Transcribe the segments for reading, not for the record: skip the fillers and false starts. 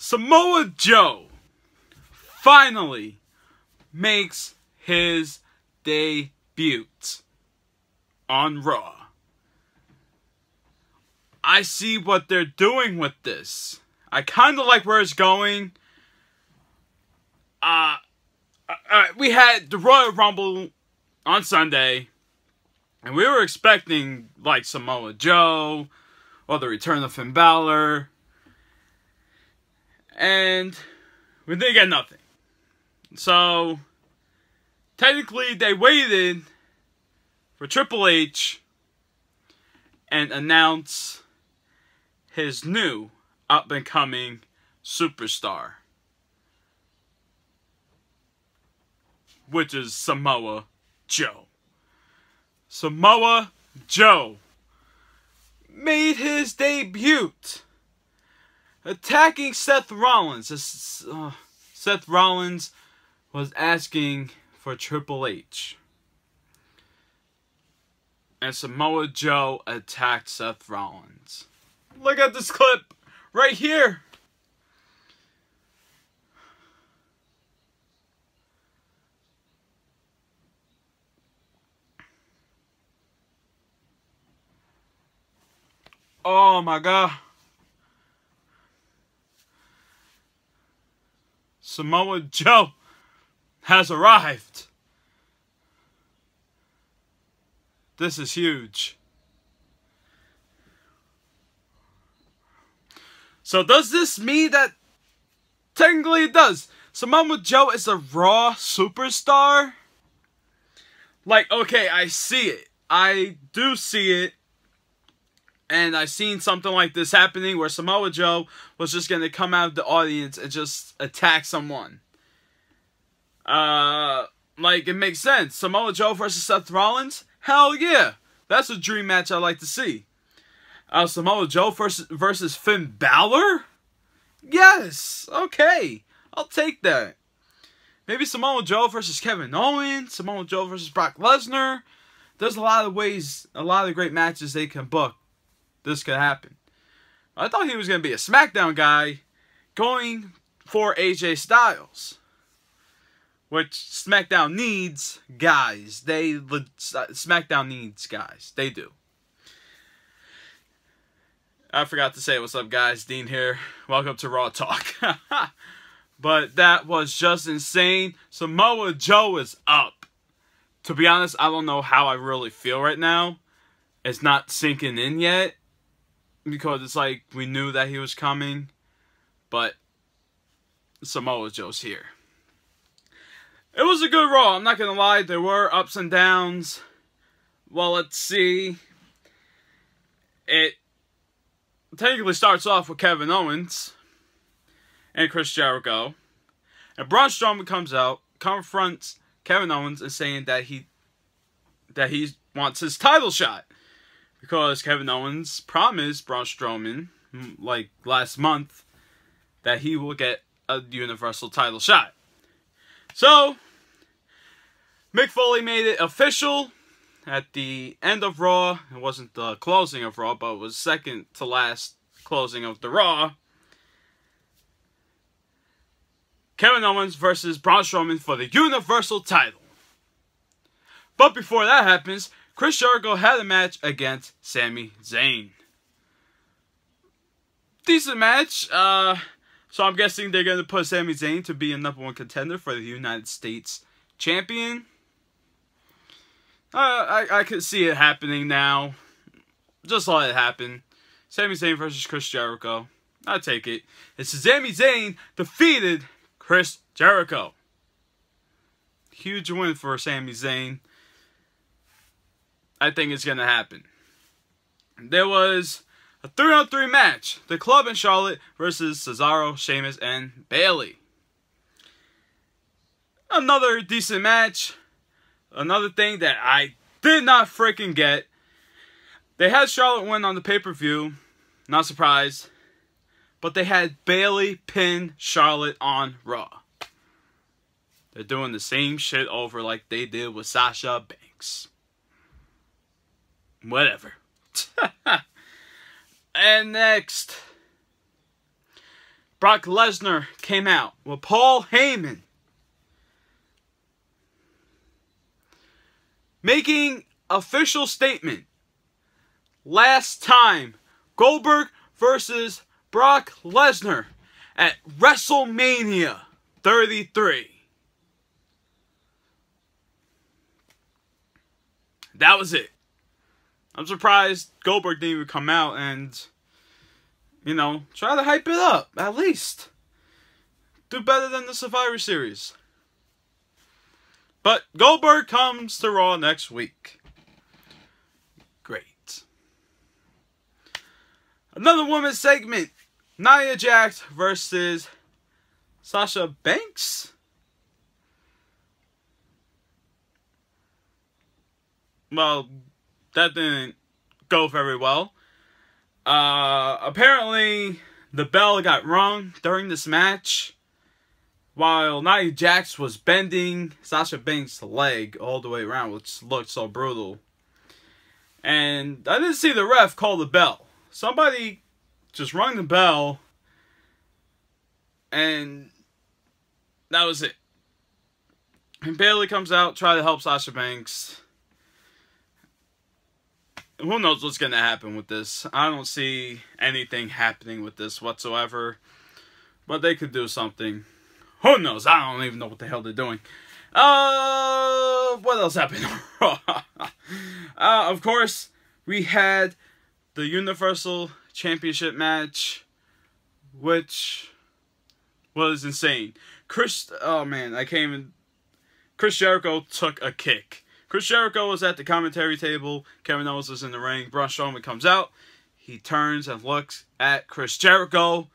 Samoa Joe finally makes his debut on Raw. I see what they're doing with this. I kind of like where it's going. We had the Royal Rumble on Sunday, and we were expecting like Samoa Joe or the return of Finn Balor, and we didn't get nothing. So technically, they waited for Triple H and announce his new up-and-coming superstar, which is Samoa Joe. Samoa Joe made his debut attacking Seth Rollins. Seth Rollins was asking for Triple H, and Samoa Joe attacked Seth Rollins. Look at this clip right here. Oh my God. Samoa Joe has arrived. This is huge. So does this mean that technically it does? Samoa Joe is a Raw superstar? Like, okay, I see it. I do see it. And I've seen something like this happening where Samoa Joe was just going to come out of the audience and just attack someone. Like, it makes sense. Samoa Joe versus Seth Rollins? Hell yeah. That's a dream match I'd like to see. Samoa Joe versus Finn Balor? Yes. Okay. I'll take that. Maybe Samoa Joe versus Kevin Owens. Samoa Joe versus Brock Lesnar. There's a lot of ways, a lot of great matches they can book. This could happen. I thought he was going to be a SmackDown guy going for AJ Styles. Which SmackDown needs guys. SmackDown needs guys. They do. I forgot to say what's up, guys. Dean here. Welcome to Raw Talk. But that was just insane. Samoa Joe is up. To be honest, I don't know how I really feel right now. It's not sinking in yet. Because it's like we knew that he was coming. But Samoa Joe's here. It was a good Raw. I'm not going to lie. There were ups and downs. Well, let's see. It technically starts off with Kevin Owens and Chris Jericho. And Braun Strowman comes out, confronts Kevin Owens and saying that he wants his title shot. Because Kevin Owens promised Braun Strowman, like last month, that he will get a Universal title shot. So, Mick Foley made it official at the end of Raw. It wasn't the closing of Raw, but it was second to last closing of the Raw. Kevin Owens versus Braun Strowman for the Universal title. But before that happens, Chris Jericho had a match against Sami Zayn. Decent match. So I'm guessing they're going to put Sami Zayn to be a #1 contender for the United States champion. I could see it happening now. Just let it happen. Sami Zayn versus Chris Jericho. I'll take it. It's Sami Zayn defeated Chris Jericho. Huge win for Sami Zayn. I think it's going to happen. There was a 3-on-3 match. The Club in Charlotte versus Cesaro, Sheamus, and Bayley. Another decent match. Another thing that I did not freaking get. They had Charlotte win on the pay-per-view. Not surprised. But they had Bayley pin Charlotte on Raw. They're doing the same shit over like they did with Sasha Banks. Whatever. And next, Brock Lesnar came out with Paul Heyman making official statement. Last time, Goldberg versus Brock Lesnar at WrestleMania 33. That was it. I'm surprised Goldberg didn't even come out and, you know, try to hype it up, at least. Do better than the Survivor Series. But Goldberg comes to Raw next week. Great. Another women's segment. Nia Jax versus Sasha Banks. Well, that didn't go very well. Apparently, the bell got rung during this match while Nia Jax was bending Sasha Banks' leg all the way around, which looked so brutal. And I didn't see the ref call the bell. Somebody just rung the bell, and that was it. And Bayley comes out, try to help Sasha Banks. Who knows what's going to happen with this? I don't see anything happening with this whatsoever. But they could do something. Who knows? I don't even know what the hell they're doing. What else happened? Of course, we had the Universal Championship match, which was insane. Chris Jericho took a kick. Chris Jericho was at the commentary table. Kevin Owens was in the ring. Braun Strowman comes out. He turns and looks at Chris Jericho.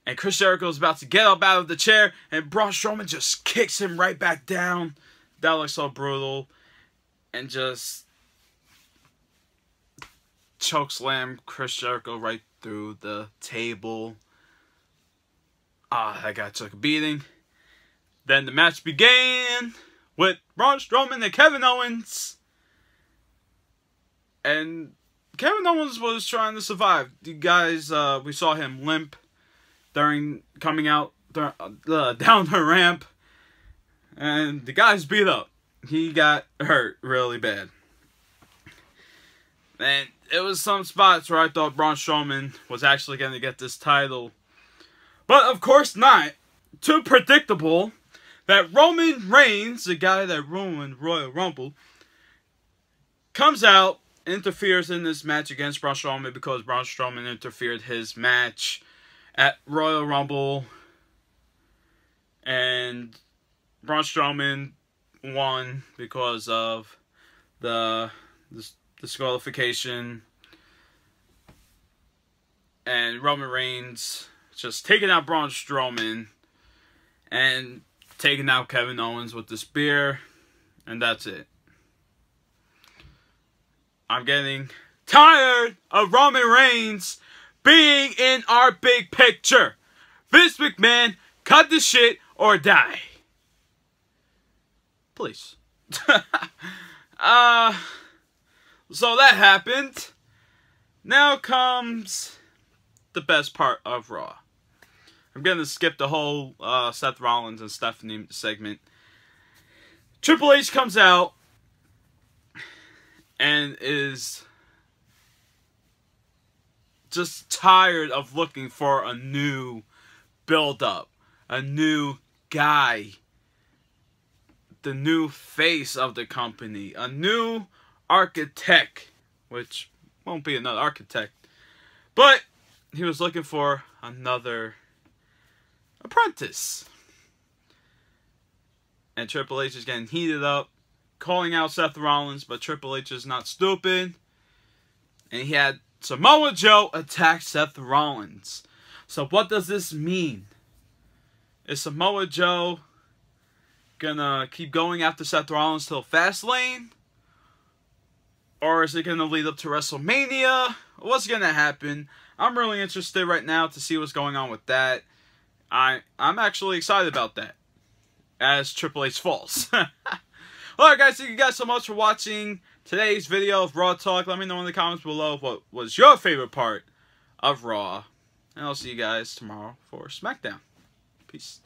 And Chris Jericho is about to get up out of the chair. And Braun Strowman just kicks him right back down. That looks so brutal. And just chokeslam Chris Jericho right through the table. That guy took a beating. Then the match began with Braun Strowman and Kevin Owens. And Kevin Owens was trying to survive. You guys, we saw him limp during coming out down the ramp. And the guy's beat up. He got hurt really bad. And it was some spots where I thought Braun Strowman was actually going to get this title. But of course not. Too predictable that Roman Reigns, the guy that ruined Royal Rumble, comes out, interferes in this match against Braun Strowman because Braun Strowman interfered his match at Royal Rumble. And Braun Strowman won because of the disqualification. And Roman Reigns just taking out Braun Strowman and taking out Kevin Owens with the spear, and that's it. I'm getting tired of Roman Reigns being in our big picture. Vince McMahon, cut the shit or die. Please. So that happened. Now comes the best part of Raw. I'm going to skip the whole Seth Rollins and Stephanie segment. Triple H comes out and is just tired of looking for a new build-up, a new guy, the new face of the company, a new architect, which won't be another architect, but he was looking for another apprentice. And Triple H is getting heated up, calling out Seth Rollins, but Triple H is not stupid. And he had Samoa Joe attack Seth Rollins. So what does this mean? Is Samoa Joe gonna keep going after Seth Rollins till Fastlane? Or is it gonna lead up to WrestleMania? What's gonna happen? I'm really interested right now to see what's going on with that. I'm actually excited about that, as Triple H falls. Alright guys, thank you guys so much for watching today's video of Raw Talk. Let me know in the comments below what was your favorite part of Raw. And I'll see you guys tomorrow for SmackDown. Peace.